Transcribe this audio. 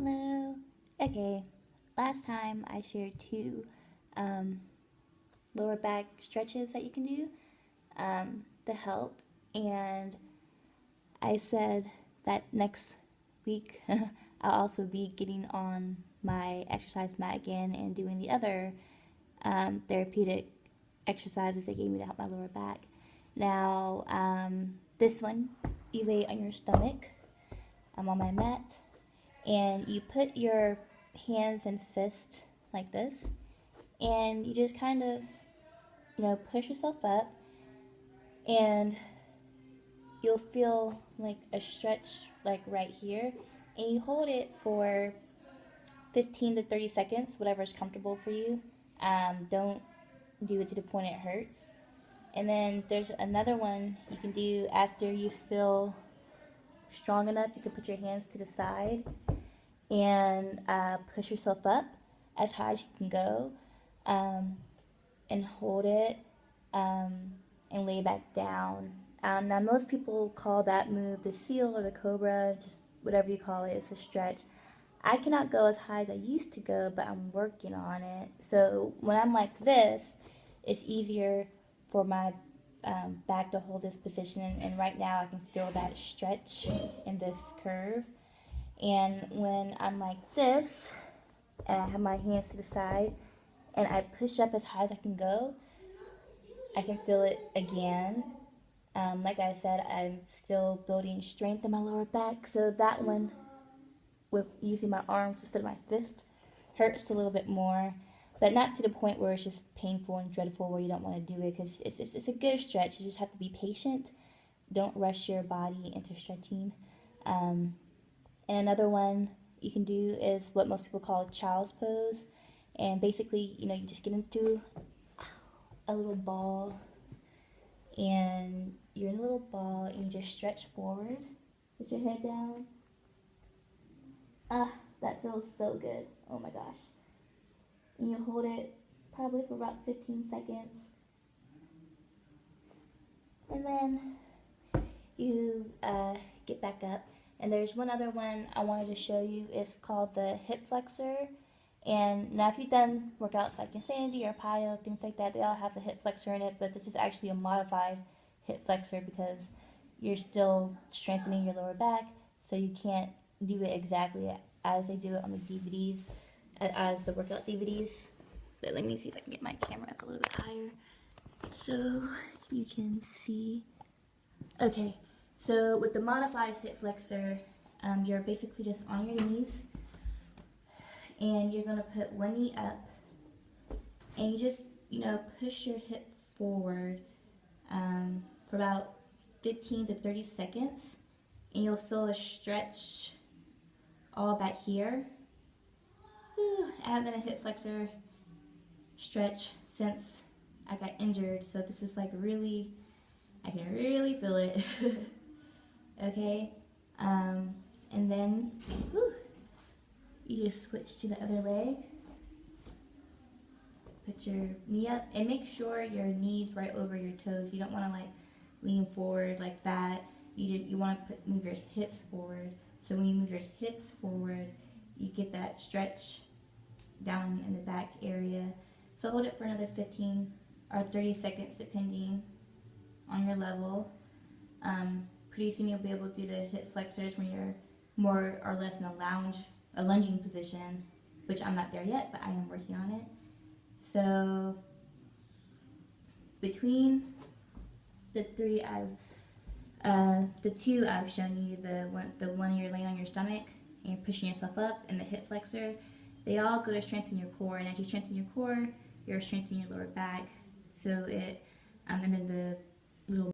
Hello. Okay, last time I shared two lower back stretches that you can do to help, and I said that next week I'll also be getting on my exercise mat again and doing the other therapeutic exercises they gave me to help my lower back. Now, this one, you lay on your stomach. I'm on my mat, and you put your hands and fists like this, and you just kind of, push yourself up, and you'll feel like a stretch like right here, and you hold it for 15 to 30 seconds, whatever is comfortable for you. Don't do it to the point it hurts. And then there's another one you can do after you feel strong enough. You can put your hands to the side and push yourself up as high as you can go, and hold it, and lay back down. Now most people call that move the seal or the cobra, just whatever you call it. It's a stretch. I cannot go as high as I used to go, but I'm working on it. So when I'm like this, it's easier for my back to hold this position, and right now I can feel that stretch in this curve. And when I'm like this, and I have my hands to the side, and I push up as high as I can go, I can feel it again. Like I said, I'm still building strength in my lower back, so that one, with using my arms instead of my fist, hurts a little bit more, but not to the point where it's just painful and dreadful where you don't want to do it, because it's a good stretch. You just have to be patient. Don't rush your body into stretching. And another one you can do is what most people call a child's pose. And basically, you just get into a little ball, and you're in a little ball, and you just stretch forward. Put your head down. That feels so good. Oh my gosh. And you hold it probably for about 15 seconds. And then you get back up. And there's one other one I wanted to show you. It's called the hip flexor. And now if you've done workouts like Insanity or Plyo, things like that, they all have a hip flexor in it, but this is actually a modified hip flexor because you're still strengthening your lower back, so you can't do it exactly as they do it on the DVDs, as the workout DVDs. But let me see if I can get my camera up a little bit higher so you can see. Okay, so with the modified hip flexor, you're basically just on your knees, and you're gonna put one knee up, and you just, push your hip forward for about 15 to 30 seconds, and you'll feel a stretch all back here. I haven't done a hip flexor stretch since I got injured, so this is like really, I can really feel it. Okay, and then you just switch to the other leg. Put your knee up, and make sure your knee's right over your toes. You don't want to like lean forward like that. You want to move your hips forward. So when you move your hips forward, you get that stretch down in the back area. So hold it for another 15 or 30 seconds depending on your level. Pretty soon you'll be able to do the hip flexors when you're more or less in a lunging position, which I'm not there yet, but I am working on it. So between the two I've shown you, the one you're laying on your stomach and you're pushing yourself up, and the hip flexor, they all go to strengthen your core. And as you strengthen your core, you're strengthening your lower back. So and then the little